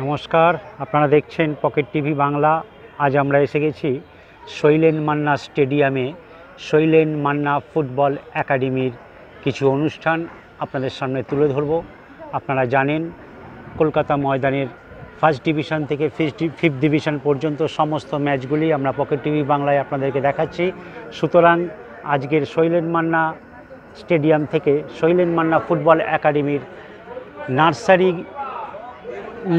নমস্কার, আপনারা দেখছেন পকেট টিভি বাংলা। আজ আমরা এসে গেছি শৈলেন মান্না স্টেডিয়ামে। শৈলেন মান্না ফুটবল একাডেমির কিছু অনুষ্ঠান আপনাদের সামনে তুলে ধরব। আপনারা জানেন কলকাতা ময়দানের ফার্স্ট ডিভিশন থেকে ফিফথ ডিভিশন পর্যন্ত সমস্ত ম্যাচগুলি আমরা পকেট টিভি বাংলায় আপনাদেরকে দেখাচ্ছি। সুতরাং আজকের শৈলেন মান্না স্টেডিয়াম থেকে শৈলেন মান্না ফুটবল একাডেমির নার্সারি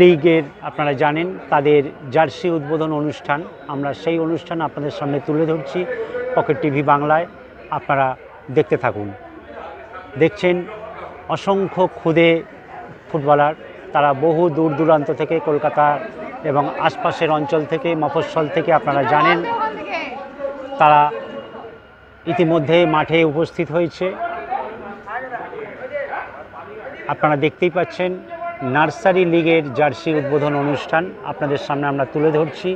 লিগের আপনারা জানেন তাদের জার্সি উদ্বোধন অনুষ্ঠান, আমরা সেই অনুষ্ঠান আপনাদের সামনে তুলে ধরছি পকেট টিভি বাংলায়। আপনারা দেখতে থাকুন। দেখছেন অসংখ্য ক্ষুদে ফুটবলার, তারা বহু দূর দূরান্ত থেকে, কলকাতা এবং আশপাশের অঞ্চল থেকে, মফস্বল থেকে আপনারা জানেন তারা ইতিমধ্যে মাঠে উপস্থিত হয়েছে। আপনারা দেখতেই পাচ্ছেন নার্সারি লিগের জার্সি উদ্বোধন অনুষ্ঠান আপনাদের সামনে আমরা তুলে ধরছি।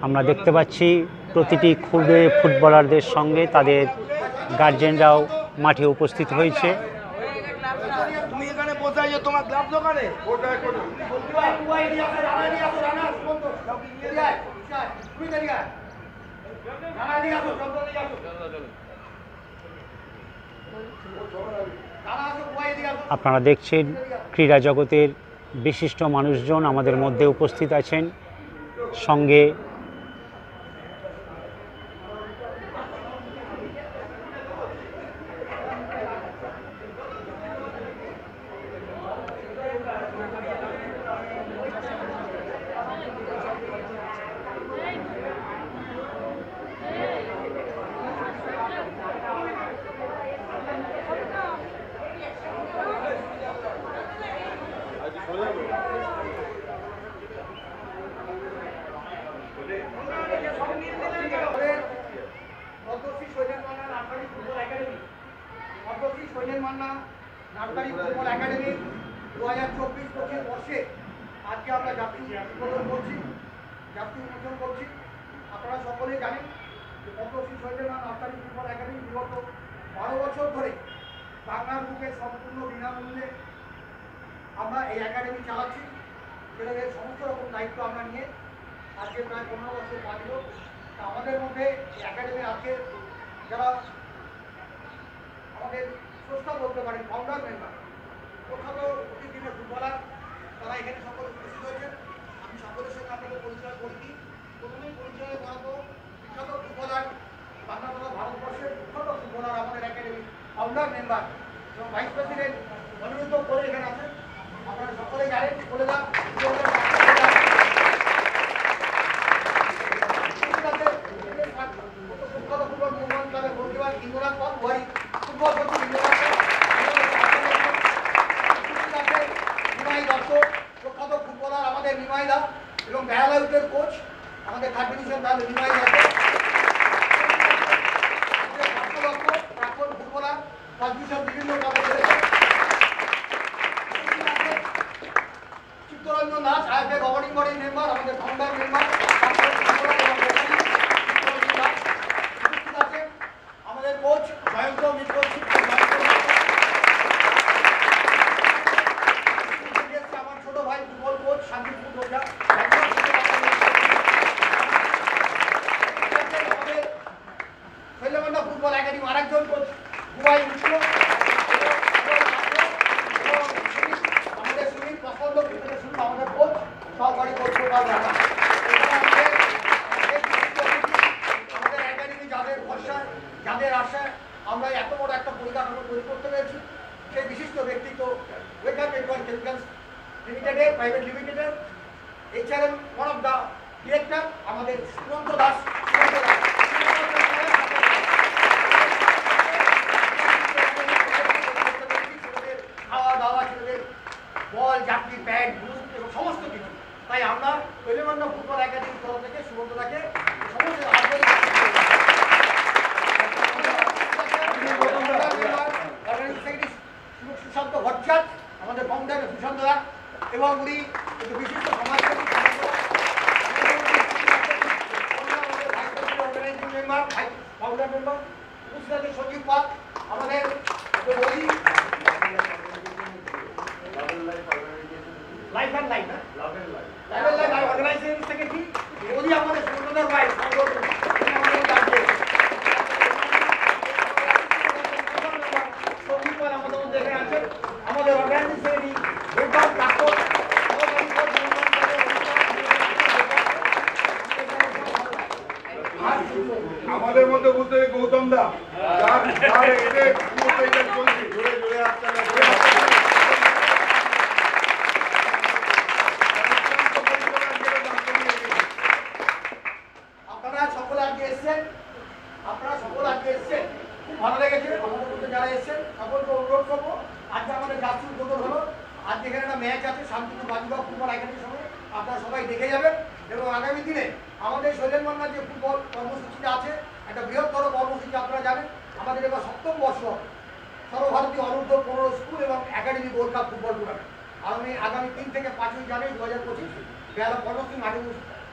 আমরা দেখতে পাচ্ছি প্রতিটি ক্ষুদে ফুটবলারদের সঙ্গে তাদের গার্জেনরাও মাঠে উপস্থিত হয়েছে। আপনারা দেখছেন ক্রীড়া জগতের বিশিষ্ট মানুষজন আমাদের মধ্যে উপস্থিত আছেন। সঙ্গে Sailen Manna nursery football academy 2024-25 বর্ষে আজকে আমরা জাতীয় উদ্বোধন করছি। আপনারা সকলেই জানেন যে Padmashri Sailen Manna nursery football academy বিগত 12 বছর ধরে বাংলার বুকে সম্পূর্ণ বিনামূল্যে আমরা এই একাডেমি চালাচ্ছি। ছেলেদের সমস্ত রকম দায়িত্ব আমরা নিয়ে আজকে প্রায় 15 বছর পালিত। আমাদের মধ্যে এই একাডেমি আছে যারা আমাদের স্রষ্টা বলতে পারেন, ফাউন্ডার মেম্বার, প্রখ্যাত প্রতিদিনের ফুটবলার, তারা এখানে সকলে উপস্থিত হয়েছেন। আমি সকলের সঙ্গে আপনাদের পরিচয় করিনি। প্রথমেই পরিচয় করাবো বিখ্যাত ফুটবলার, বাংলা তথা ভারতবর্ষের বিখ্যাত ফুটবলার, আমাদের একাডেমির ফাউন্ডার মেম্বার এবং ভাইস প্রেসিডেন্ট অনিরুদ্ধ কোলে এখানে আছেন। আপনারা সকলেই জানেন কোলেদা ফুটবল মুভমেন্ট ক্লাবের গোলকিপার ইন্দুরাজ পাল বুহারি, ফুটবল কোচ নিমাই দত্ত, প্রখ্যাত ফুটবলার আমাদের নিমাই দা, এবং বেহালাউটের কোচ আমাদের থার্ড ডিভিশন দল নিমাই দত্ত, প্রাক্তন ফুটবলার ফার্স্ট ডিভিশন বিভিন্ন ক্লাবে খেলেছে। চিত্তরঞ্জন দাস আইএফএ গভর্নিং বডির মেম্বার, আমাদের ফাউন্ডার মেম্বার, আমাদের কোচ জয়ন্ত মিত্র, আমার ছোট ভাই ফুটবল কোচ শান্তিপুর রোজা, আমাদের শৈলেন মান্না ফুটবল একাডেমি আরেকজন কোচ বুবাই মিত্র, আমাদের সুনীল প্রচন্ড আমাদের কোচ সহকারী কোচ আমাদের একাডেমি যাদের ভরসায়, যাদের আশায় আমরা এত বড় একটা পরিকাঠামো তৈরি করতে পেরেছি, সেই বিশিষ্ট ব্যক্তিত্ব ওয়েকার নেটওয়ার্ক কেমিক্যালস লিমিটেডের প্রাইভেট লিমিটেডের HRM one of the director আমাদের সুমন্ত দাস। খাওয়া দাওয়া, ছেলেদের বল, জার্সি, প্যান্ট, বুট এবং সমস্ত কিছু। তাই আমরা শৈলেন মান্না ফুটবল একাডেমির তরফ থেকে সুমন্তদাকে সমস্ত সুশান্ত ভট্টাচার্য, আমাদের ফাউন্ডার সুশান্ত দা, এবং উনি একটু বিশিষ্ট সমাজসেবী অর্গানাইজিং মেম্বার, ফাউন্ডার মেম্বার, উপস্থিত আছেন সঞ্জীব পাল, আমাদের বৌদি life and life organisation secretary, বৌদি আমাদের সুন্দর ভাই সঞ্জীব পাল আমাদের মধ্যে এখানে আছেন, আমাদের অর্গানাইজেশন সেক্রেটারি বেকার ডাক্তার আমাদের মধ্যে বলতে গৌতম দা আপনারা সকলে আজকে এসেছেন, খুব ভালো লেগেছে। আমাদের মধ্যে যারা এসেছেন সকলকে অনুরোধ করবো, আজকে আমাদের জাতীয় উদ্বোধন হলো, আজকে এখানে একটা ম্যাচ আছে শান্তিপুর বাজিবাগ ফুটবল একাডেমির সঙ্গে, আপনারা সবাই দেখে যাবেন। এবং আগামী দিনে আমাদের শৈলেন মান্নার যে ফুটবল কর্মসূচিটা আছে, একটা বৃহত্তর কর্মসূচি আপনারা জানেন, আমাদের এবার 7ম বর্ষ সর্বভারতীয় অনূর্ধ্ব 15 স্কুল এবং academy gold cup football tournament আগামী 3 থেকে 5 জানুয়ারি 2025 বেলা 15 মাঠে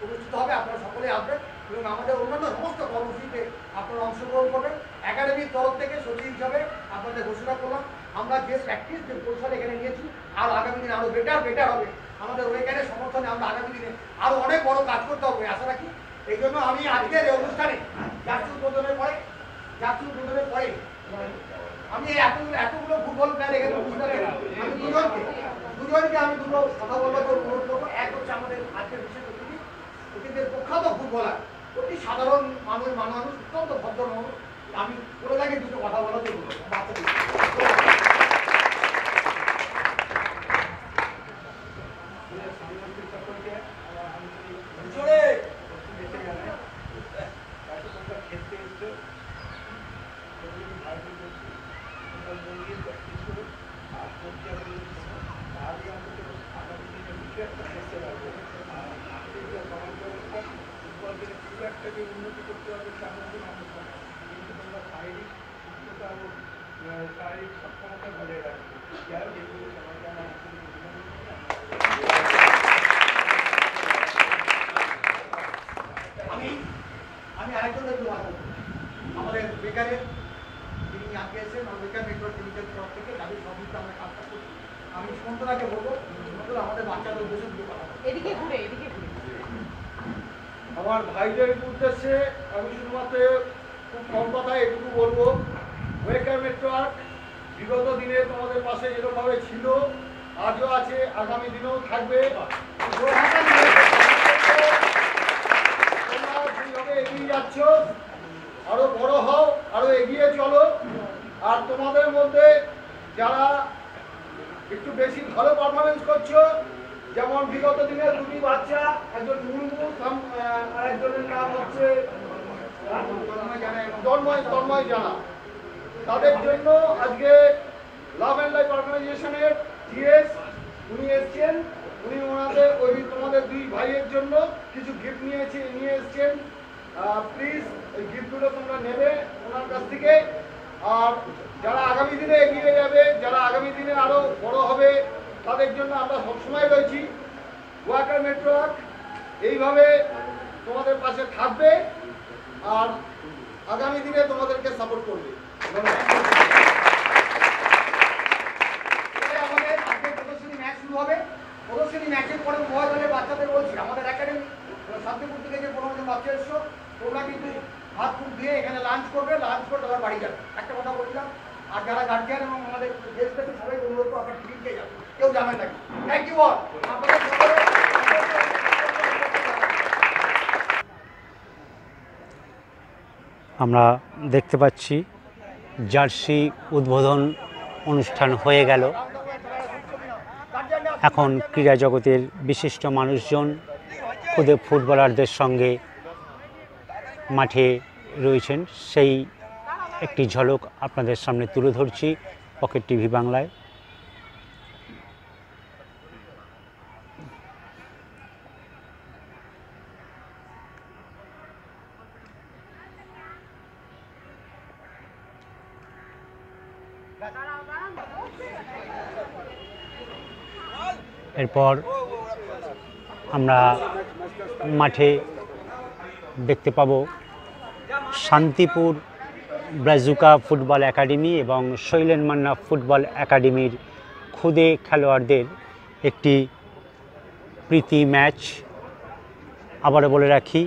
অনুষ্ঠিত হবে। আপনারা সকলে আসবেন এবং আমাদের অন্যান্য সমস্ত কর্মসূচিতে আপনারা অংশগ্রহণ করবেন। একাডেমির তরফ থেকে সচিব হিসাবে আপনাদের ঘোষণা করলাম, আমরা যে প্র্যাকটিস যে কৌশল এখানে নিয়েছি আর আগামী দিনে আরও বেটার হবে। আমাদের ওইখানে সমর্থনে আমরা আগামী দিনে আরও অনেক বড় কাজ করতে হবে আশা রাখি। এই জন্য আমি আজকের এই অনুষ্ঠানে জাতীয় উদ্বোধনের পরে আমি এতগুলো ফুটবল প্লেয়ার এখানে বুঝতে পারি, আমি দুজনকে আমি দুটো কথা বলবার জন্য অনুরোধ করবো। এক হচ্ছে আমাদের আজকের বিশেষ অতিথিদের প্রখ্যাত ফুটবলার, অতি সাধারণ মানুষ, অত্যন্ত ভদ্র মানুষ, আমি বলে থাকি দুটো কথা বলার জন্য উন্নতি করতে হবে কিন্তু তোমরা শারীরিক সুস্থতা ও শারীরিক সক্ষমতা বজায় রাখবে। যাই হোক এগুলো সবাইকে আমার আমি আরেকজনের একটু কথা বলবো। আমাদের বেকারের যিনি আগে এসেছেন, বেকার নেটওয়ার্ক লিমিটেড তরফ থেকে তাদের সবকিছু আমরা কাজটা করছি। আমি সন্তরাকে বলবো আমাদের বাচ্চাদের উদ্দেশ্যে দুটো কথা এদিকে ঘুরে আমার ভাইদের উদ্দেশ্যে আমি শুধুমাত্র খুব কম কথায় এটুকু বলবো, ওয়েকার নেটওয়ার্ক বিগত দিনে তোমাদের পাশে যেরকমভাবে ছিল, আজও আছে, আগামী দিনেও থাকবে। তোমরা যেভাবে এগিয়ে যাচ্ছ আরো বড় হও, আরো এগিয়ে চলো। আর তোমাদের মধ্যে যারা একটু বেশি ভালো পারফরমেন্স করছো, যেমন বিগত দিনে দুটি বাচ্চা, একজন মুর্মু আর একজনের নাম হচ্ছে তন্ময় জানা, তাদের জন্য আজকে লাভ অ্যান্ড লাইফ অর্গানাইজেশনের জিএস উনি এসছেন, উনি ওনাদের তোমাদের দুই ভাইয়ের জন্য কিছু গিফট নিয়ে এসছেন। প্লিজ এই গিফটগুলো তোমরা নেবে ওনার কাছ থেকে। আর যারা আগামী দিনে এগিয়ে যাবে, যারা আগামী দিনে আরো বড় হবে, তাদের জন্য আমরা সবসময় রয়েছি। ওয়াকার নেটওয়ার্ক এইভাবে তোমাদের পাশে থাকবে আর আগামী দিনে তোমাদেরকে সাপোর্ট করবে। আমাদের আজকে প্রদর্শনী ম্যাচ শুরু হবে। প্রদর্শনী ম্যাচের পরে উভয় দলের বাচ্চাদের বলছি, আমাদের একাডেমি শান্তিপুর থেকে যে 15 জন বাচ্চা এসছো, তোমরা কিন্তু হাত মুখ দিয়ে এখানে লাঞ্চ করবে, লাঞ্চ করে তোমার বাড়ি যাবে। একটা কথা বলছিলাম, আর যারা গার্জিয়ান এবং আমাদের দেশ থেকে সবাই অনুরোধ করবো আপনার টিকিট খেয়ে যাবে, কেউ জানেন নাকি। Thank you all. আমরা দেখতে পাচ্ছি জার্সি উদ্বোধন অনুষ্ঠান হয়ে গেল। এখন ক্রীড়া জগতের বিশিষ্ট মানুষজন খুদে ফুটবলারদের সঙ্গে মাঠে রয়েছেন, সেই একটি ঝলক আপনাদের সামনে তুলে ধরছি পকেট টিভি বাংলায়। এরপর আমরা মাঠে দেখতে পাবো শান্তিপুর ব্রাজুকা ফুটবল একাডেমি এবং শৈলেন মান্না ফুটবল একাডেমির খুদে খেলোয়াড়দের একটি প্রীতি ম্যাচ। আবারও বলে রাখি,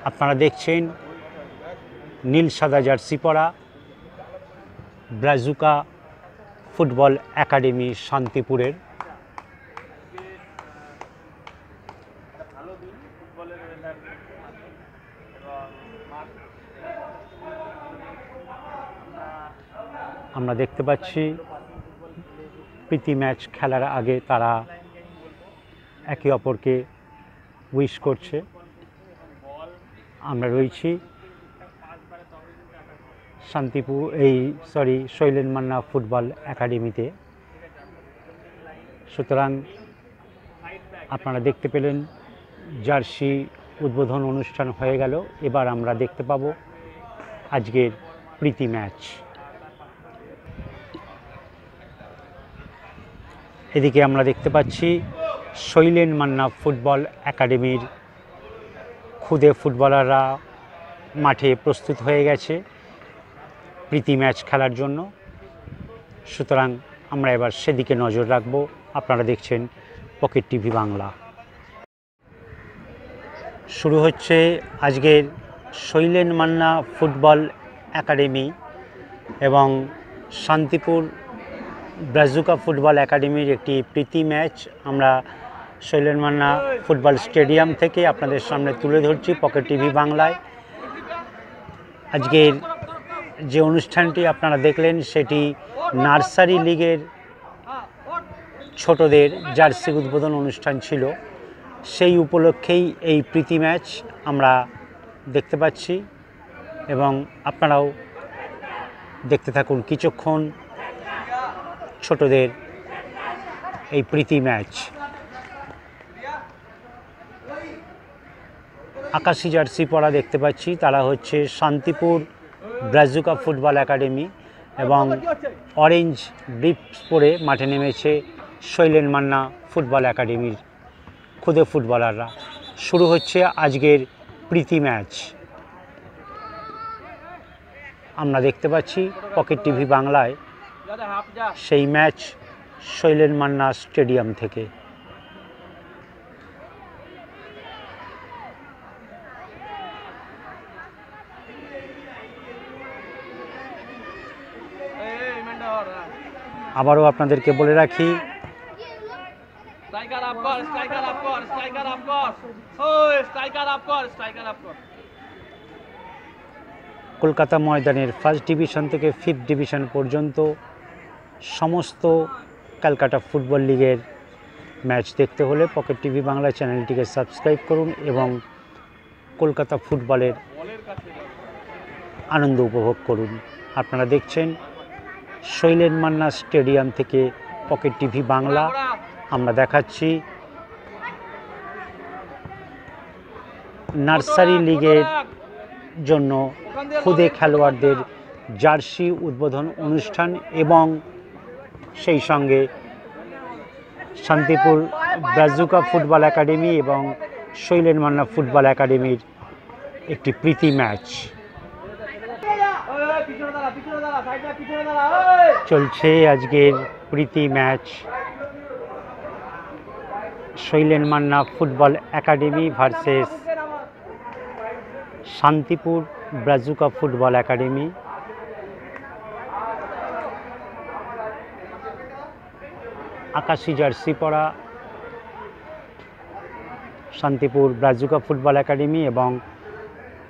আপনারা দেখছেন নীল সাদা জার্সি পরা ব্রাজুকা ফুটবল একাডেমি শান্তিপুরের। আমরা দেখতে পাচ্ছি প্রীতি ম্যাচ খেলার আগে তারা একে অপরকে উইশ করছে। আমরা রয়েছি শৈলেন মান্না ফুটবল একাডেমিতে। সুতরাং আপনারা দেখতে পেলেন জার্সি উদ্বোধন অনুষ্ঠান হয়ে গেল। এবার আমরা দেখতে পাবো আজকের প্রীতি ম্যাচ। এদিকে আমরা দেখতে পাচ্ছি শৈলেন মান্না ফুটবল একাডেমির খুদে ফুটবলাররা মাঠে প্রস্তুত হয়ে গেছে প্রীতি ম্যাচ খেলার জন্য। সুতরাং আমরা এবার সেদিকে নজর রাখব। আপনারা দেখছেন পকেট টিভি বাংলা। শুরু হচ্ছে আজকের শৈলেন মান্না ফুটবল একাডেমি এবং শান্তিপুর ব্রাজুকা ফুটবল একাডেমির একটি প্রীতি ম্যাচ আমরা শৈলেন মান্না ফুটবল স্টেডিয়াম থেকে আপনাদের সামনে তুলে ধরছি পকেট টিভি বাংলায়। আজকের যে অনুষ্ঠানটি আপনারা দেখলেন সেটি নার্সারি লিগের ছোটদের জার্সি উদ্বোধন অনুষ্ঠান ছিল। সেই উপলক্ষেই এই প্রীতি ম্যাচ আমরা দেখতে পাচ্ছি এবং আপনারাও দেখতে থাকুন কিছুক্ষণ ছোটদের এই প্রীতি ম্যাচ। আকাশি জার্সি পরা দেখতে পাচ্ছি, তারা হচ্ছে শান্তিপুর ব্রাজুকা ফুটবল একাডেমি এবং অরেঞ্জ ব্রিফস পরে মাঠে নেমেছে শৈলেন মান্না ফুটবল একাডেমির খুদে ফুটবলাররা। শুরু হচ্ছে আজকের প্রীতি ম্যাচ। আমরা দেখতে পাচ্ছি পকেট টিভি বাংলায় সেই ম্যাচ শৈলেন মান্না স্টেডিয়াম থেকে। আবারও আপনাদেরকে বলে রাখি, কলকাতা ময়দানের ফার্স্ট ডিভিশন থেকে ফিফথ ডিভিশন পর্যন্ত সমস্ত ক্যালকাটা ফুটবল লিগের ম্যাচ দেখতে হলে পকেট টিভি বাংলা চ্যানেলটিকে সাবস্ক্রাইব করুন এবং কলকাতা ফুটবলের আনন্দ উপভোগ করুন। আপনারা দেখছেন শৈলেন মান্না স্টেডিয়াম থেকে পকেট টিভি বাংলা। আমরা দেখাচ্ছি নার্সারি লিগের জন্য খুদে খেলোয়াড়দের জার্সি উদ্বোধন অনুষ্ঠান এবং সেই সঙ্গে শান্তিপুর ব্রাজুকা ফুটবল একাডেমি এবং শৈলেন মান্না ফুটবল একাডেমির একটি প্রীতি ম্যাচ চলছে। আজকের প্রীতি match Sailen Manna football academy versus Shantipur Brazuca football academy. আকাশি জার্সি পরা শান্তিপুর ব্রাজুকা ফুটবল একাডেমি এবং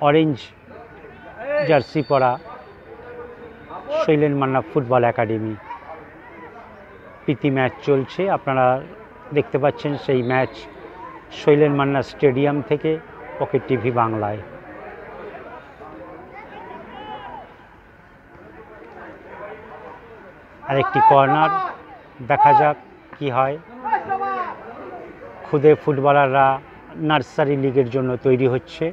অরেঞ্জ জার্সি পরা শৈলেন মান্না ফুটবল একাডেমি। প্রীতি ম্যাচ চলছে, আপনারা দেখতে পাচ্ছেন সেই ম্যাচ শৈলেন মান্না স্টেডিয়াম থেকে পকেট টিভি বাংলায়। আরেকটি কর্নার, দেখা যাক কি হয়। খুদে ফুটবলাররা নার্সারি লিগের জন্য তৈরি হচ্ছে।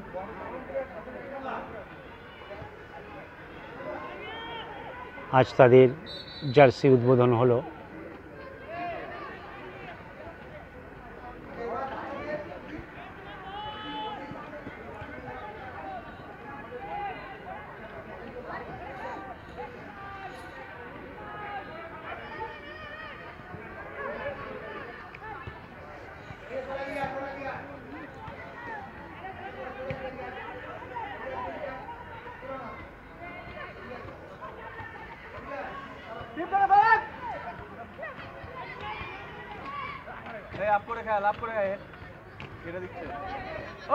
আজ তাদের জার্সি উদ্বোধন হলো। আপ করে খেল আপ করে খেল কেটে দিচ্ছে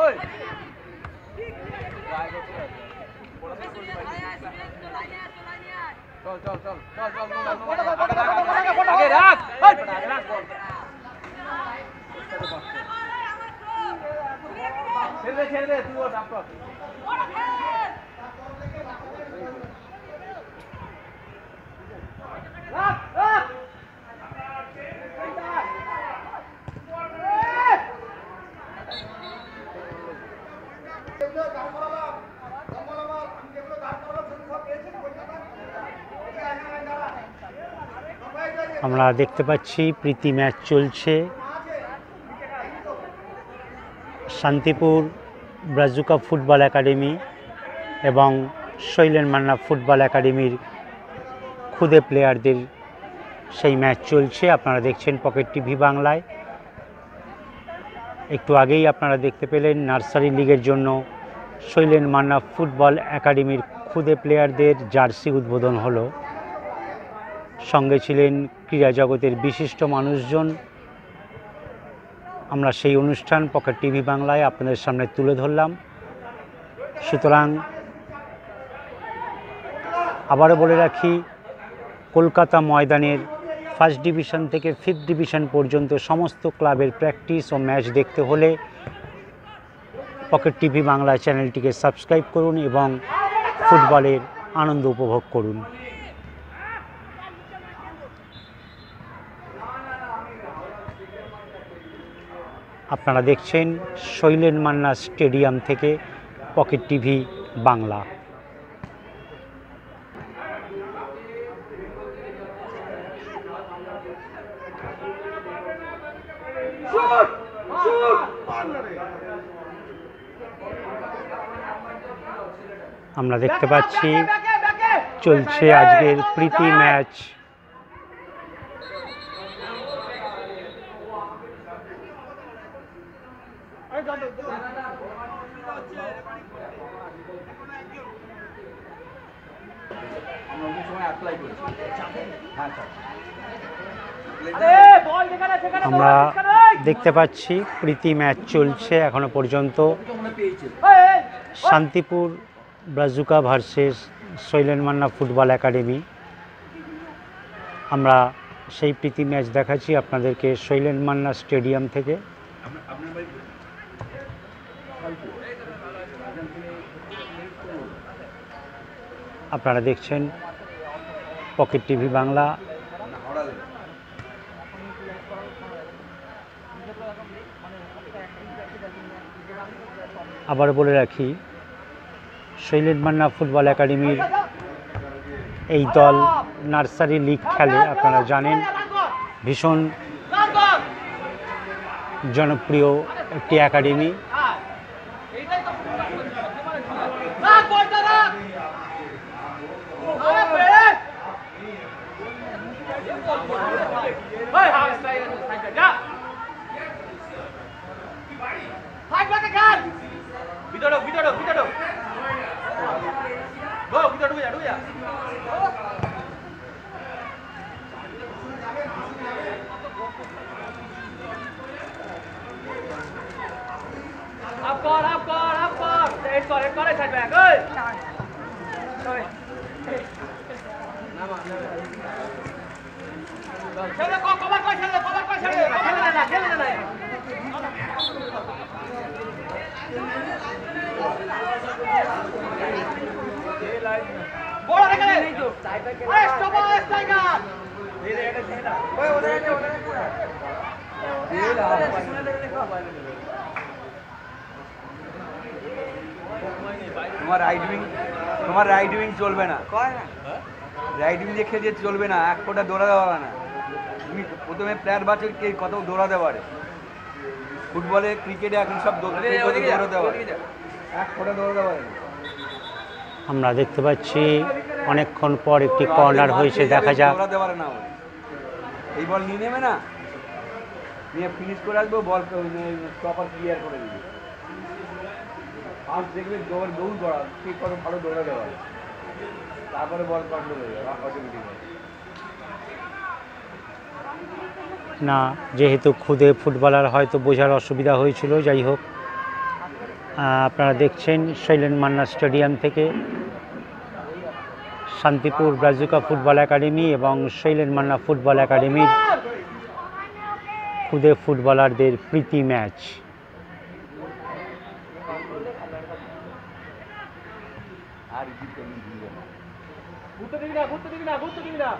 ওই চল চল চল চল চল আগে রাখ আগে রাখ ছেড়ে দে তুই ও ডাক কর রাখ রাখ আমরা দেখতে পাচ্ছি প্রীতি ম্যাচ চলছে শান্তিপুর ব্রাজুকা ফুটবল একাডেমি এবং শৈলেন মান্না ফুটবল একাডেমির খুদে প্লেয়ারদের সেই ম্যাচ চলছে। আপনারা দেখছেন পকেট টিভি বাংলায়। একটু আগেই আপনারা দেখতে পেলেন নার্সারি লিগের জন্য শৈলেন মান্না ফুটবল একাডেমির খুদে প্লেয়ারদের জার্সি উদ্বোধন হলো। সঙ্গে ছিলেন ক্রীড়া জগতের বিশিষ্ট মানুষজন। আমরা সেই অনুষ্ঠান পকেট টিভি বাংলায় আপনাদের সামনে তুলে ধরলাম। সুতরাং আবারও বলে রাখি, কলকাতা ময়দানের ফার্স্ট ডিভিশন থেকে ফিফথ ডিভিশন পর্যন্ত সমস্ত ক্লাবের প্র্যাকটিস ও ম্যাচ দেখতে হলে পকেট টিভি বাংলা চ্যানেলটিকে সাবস্ক্রাইব করুন এবং ফুটবলের আনন্দ উপভোগ করুন। আপনারা দেখছেন শৈলেন মান্না স্টেডিয়াম থেকে পকেট টিভি বাংলা। আমরা দেখতে পাচ্ছি চলছে আজকের প্রীতি ম্যাচ। আমরা দেখতে পাচ্ছি প্রীতি ম্যাচ চলছে এখনো পর্যন্ত। Santipur Brazuca versus Sailen Manna football academy. আমরা সেই প্রীতি ম্যাচ দেখাচ্ছি আপনাদেরকে শৈলেন মান্না স্টেডিয়াম থেকে। আপনারা দেখছেন পকেট টিভি বাংলা। আবার বলে রাখি, শৈলেন মান্না ফুটবল একাডেমির এই দল নার্সারি লিগ খেলে। আপনারা জানেন ভীষণ জনপ্রিয় একটি একাডেমি। তোমার রাইট উইং চলবে না, রাইট উইং দিয়ে খেলতে চলবে না, এক ফোঁটা দৌড়া দেওয়া না। তুমি প্রথমে প্লেয়ার বাছো কে কত দৌড়াতে পারে। ফুটবলে ক্রিকেটে এখন সব দৌড়াতে পারে, এক ফোঁটা দৌড়াতে পারে। আমরা দেখতে পাচ্ছি অনেকক্ষণ পর একটি কর্নার হয়েছে, দেখা যাক। দৌড়াতে পারে না, এই বল নিয়ে নেবে না, নিয়ে ফিনিশ করে আসবো, বল প্রপার ক্লিয়ার করে দিবি। আর দেখবে দৌড় করা কে কত ভালো দৌড়াতে পারে, তারপরে বল কন্ট্রোল হয়ে যাবে অটোমেটিক। না, যেহেতু খুদে ফুটবলার হয়তো বোঝার অসুবিধা হয়েছিল। যাই হোক, আপনারা দেখছেন শৈলেন মান্না স্টেডিয়াম থেকে শান্তিপুর ব্রাজুকা ফুটবল একাডেমি এবং শৈলেন মান্না ফুটবল একাডেমির খুদে ফুটবলারদের প্রীতি ম্যাচ। আর জিততে দিবি না।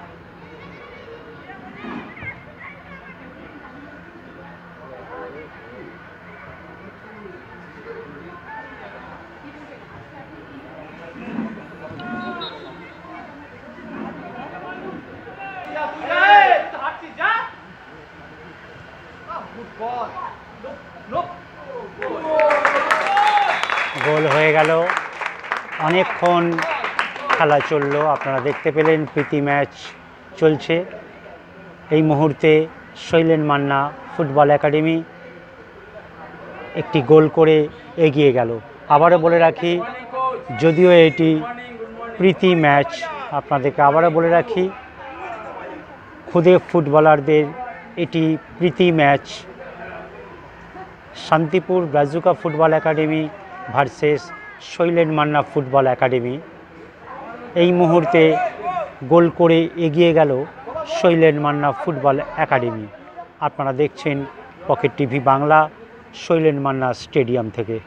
গোল হয়ে গেল। অনেকক্ষণ খেলা চললো, আপনারা দেখতে পেলেন প্রীতি ম্যাচ চলছে। এই মুহূর্তে শৈলেন মান্না ফুটবল একাডেমি একটি গোল করে এগিয়ে গেল। আবারও বলে রাখি, যদিও এটি প্রীতি ম্যাচ, আপনাদেরকে আবারও বলে রাখি খুদে ফুটবলারদের এটি প্রীতি match. Shantipur Brazuca football academy versus Sailen Manna football academy. এই মুহূর্তে গোল করে এগিয়ে গেল শৈলেন মান্না ফুটবল একাডেমি। আপনারা দেখছেন pocket TV Bangla Sailen Manna stadium থেকে।